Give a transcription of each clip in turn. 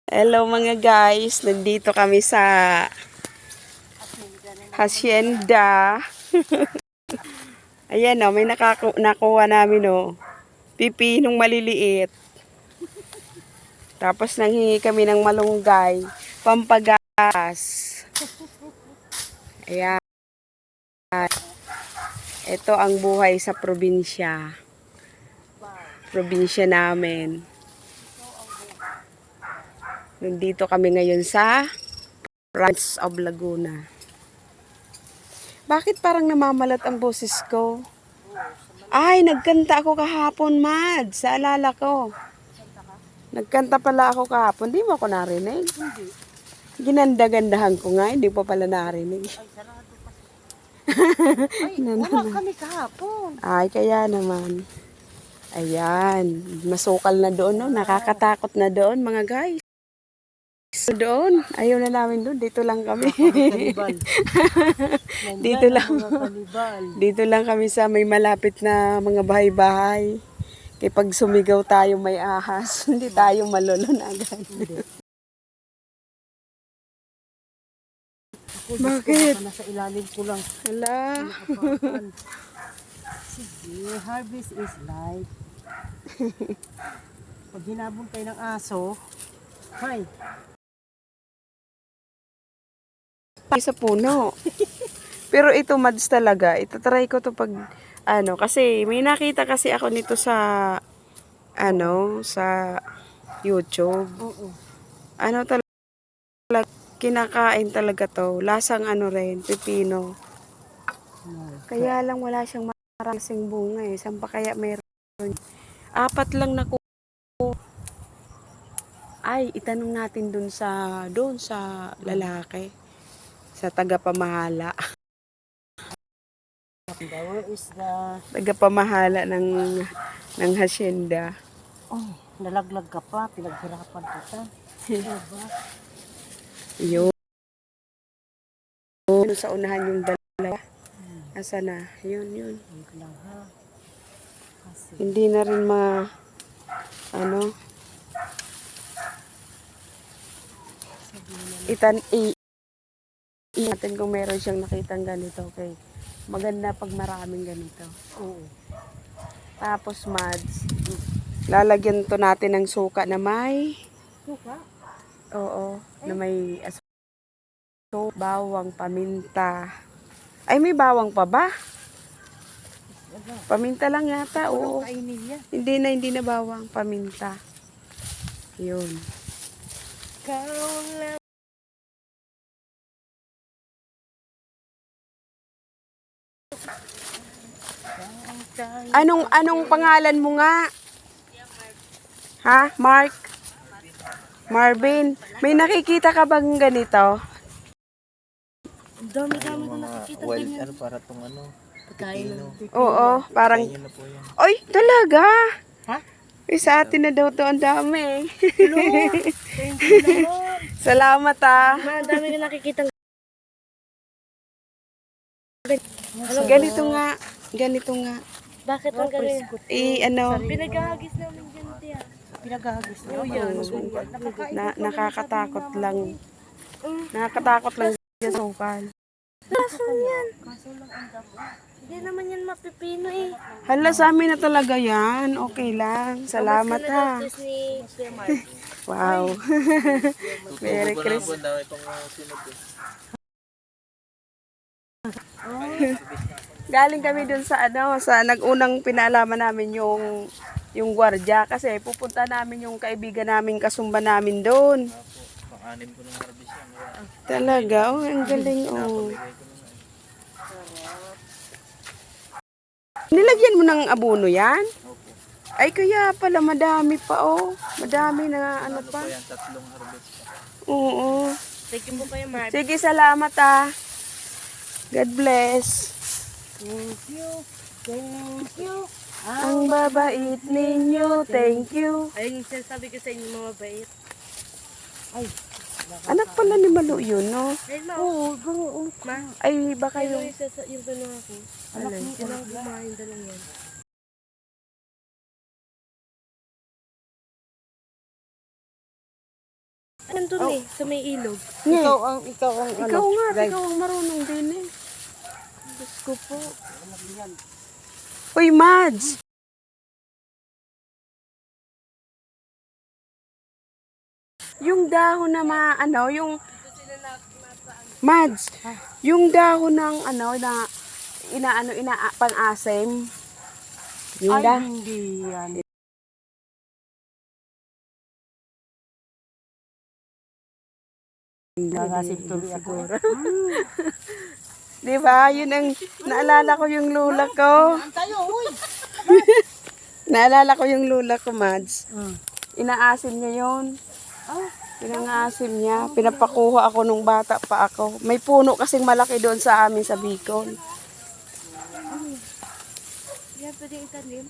Hello mga guys, nandito kami sa hacienda. Ayan o, may nakuha namin o. Pipinong maliliit. Tapos nanghingi kami ng malunggay, pampagas. Ayan. Ito ang buhay sa probinsya. Probinsya namin. Nandito kami ngayon sa Ranch of Laguna. Bakit parang namamalat ang boses ko? Ay, nagkanta ako kahapon, Mad. Sa alala ko. Nagkanta pala ako kahapon. Di mo ako narinig? Hindi. Ginanda-gandahan ko nga. Hindi pa pala narinig. Ay, sarado pa. Ay, wala kami kahapon. Ay, kaya naman. Ayan. Masukal na doon, no? Nakakatakot na doon, mga guys. Doon. Ayaw na namin doon. Dito lang kami. Dito lang. Dito lang kami sa may malapit na mga bahay-bahay. Kaya pag sumigaw tayo may ahas, hindi tayo malulun agad. Bakit? Nasa ilalim ko lang. Hala. Sige, harvest is life. Pag hinabon tayo ng aso, hay. Sa puno. Pero ito mads talaga. Ito try ko to pag kasi may nakita kasi ako nito sa sa YouTube. Oo. Talaga kinakain talaga to. Lasang rin, pipino. Kaya lang wala siyang maraming bunga eh. Saan pa kaya meron? 4 lang na Ay, itanong natin doon sa lalaki. Sa tagapamahala. Where is the... Tagapamahala ng hacienda. Oh, nalaglag ka pa. Pinaghirapan kita. Diba? Yun. Sa unahan yung dalawa. Asa na? Yun. Wait lang ha. Kasi... Hindi na rin natin kung meron siyang nakitang ganito. Okay. Maganda pag maraming ganito. Oo. Tapos, Mads, lalagyan to natin ng suka na may... Suka? Oo. Na may bawang, paminta. Ay, may bawang pa ba? Paminta lang yata. Oo. Hindi na bawang. Paminta. Yun. Anong pangalan mo nga? Ha? Mark? Marvin? May nakikita ka bang ganito? Dami-dami ko nakikita ganyan. Para tong Pagkain. Oo, parang... na po yan. Oy, talaga? Ha? Sa atin na daw to ang dami. Hello? Thank you naman. Salamat Madami ko nakikita. Ganito nga. Bakit ang galing? Pinaghahagis namin dyan, tiya. Pinaghahagis na? Oo, yan. Nakakatakot lang. Nakakatakot lang sa sukal. Kaso yan. Hindi naman yan mapipino eh. Hala, sa amin na talaga yan. Okay lang. Salamat ha. Wow. Merry Christmas. Galing kami dun sa sa nag-unang pinalaman namin yung gwardiya kasi pupunta namin yung kaibigan namin kasumba namin doon. Pang-anim ko ng harvest yan. Talaga, ang galing Nilagyan mo ng abono yan? Opo. Ay kaya pala madami pa Madami na pa. Yan, 3 harvest pa. Oo. Thank you po kayo, Mark. Sige, salamat God bless. Thank you. Thank you. Ang babait ninyo. Thank you. Ayun yung sinasabi ko sa inyo mga bait. Ay. Anak pala ni Malu yun, no? Ayun, ma. Oo, ganoon. Ma. Ay, baka yung... Yung ganoon ako. Alam, yun ang kumain dalawang yan. Nandun eh, sa may ilog. Nge, Ikaw ang ikaw nga, ikaw ang marunong din eh. Diyos ko po. Uy, Mads! Yung dahon na yung Mads, yung dahon ng pang-asim. Yung Ay, dahon. hindi yan. Nakasim tuloy ako. Di ba? Yun ang, naalala ko yung lula ko. Naalala ko yung lula ko, Mads. Inaasim niya yun. Pinangasim niya. Pinapakuha ako nung bata pa ako. May puno kasing malaki doon sa amin sa Bicol. Yan, pwede itanim.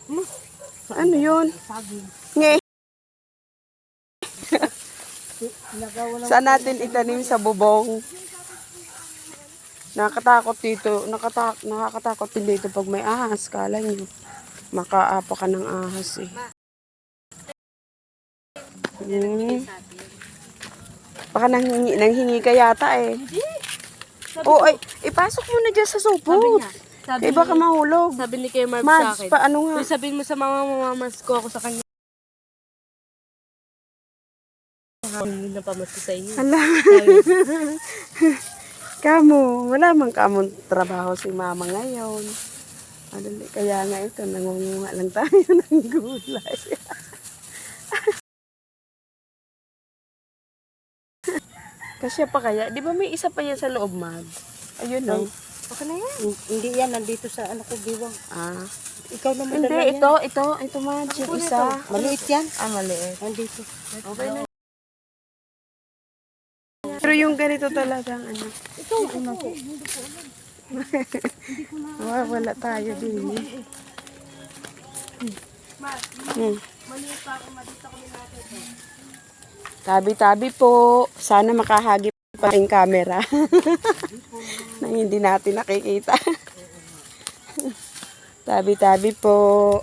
Ano yun? Nge. Saan natin itanim sa bubong? Nakakatakot dito. Nakakatakot din dito pag may ahas. Kala nyo. Makaapa ka ng ahas eh. Baka nanghingi ka yata eh. Oo, ay, ipasok mo na dyan sa supot. Kaya baka mahulog. Sabi ni Kuya Marv sa Mads, akin. paano nga? Uy, sabihin mo sa mga mamamas ko ako sa kanya. Hindi na pamasko sa inyo. Hala. Kamo, wala man kamong trabaho si mama ngayon. Adali, kaya nga ito, nangunguha lang tayo ng gulay. Kasi pa kaya, di ba may isa pa yan sa loob, Mag? Ayun no. Okay na yan. Hindi yan, nandito sa ano ko, biwang. Ah. Ikaw naman Hindi, dala yan. ito, Mag, yung isa. Maliit yan. Ah, maliit. Nandito. Okay na. Pero yung ganito talagang ano. Ito, ano ko. Wala tayo din. Maliit pa ako, madito kami natin. Tabi-tabi po. Sana makahagip pa yung camera. Nang hindi natin nakikita. Tabi-tabi po.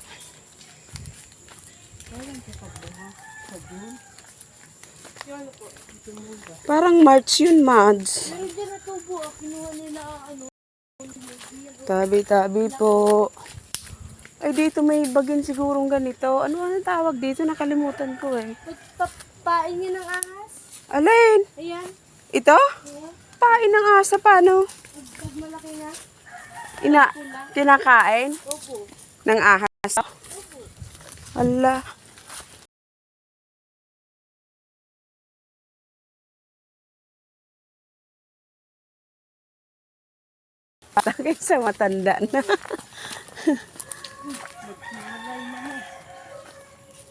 Parang March yun, Mads. Hindi na tubo. Kinuha nila ano. Tabi-tabi po. Ay, dito may bagin sigurong ganito. Ano tawag dito? Nakalimutan ko eh. Pagpapain niya ng ahas. Alin? Ayan. Ito? Pain ng asa, paano? Pag malaki na. Kinakain? Opo. Ng ahas? Ala. Tagay sa matanda na.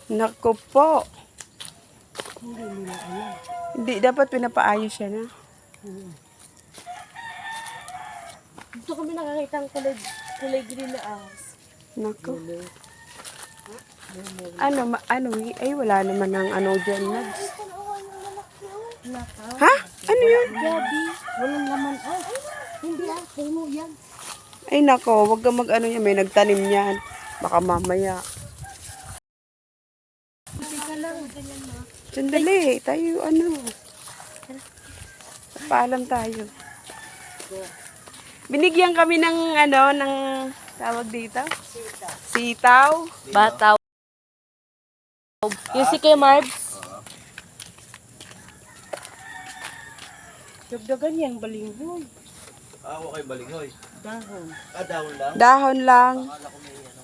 Naku po. Hindi, dapat pinapaayos siya na. Dito kami nakakita ang kulay green na ahas. Naku. Ay, wala naman ng ano dyan, Mads. Ha? Ano yun? Gabi. Walang laman. Ay, hindi ah. Puno yan. Ay, nako, wag kang mag-ano yan. May nagtanim yan. Baka mamaya. Sandali, tayo paalam tayo. Binigyan kami ng ng tawag dito? Sitaw. Bataw. Yung si Kuya Marv. Dagdagan yan, balinghoy. Okay, balingoy. Dahon. Dahon lang. Dahon lang. Akala ko may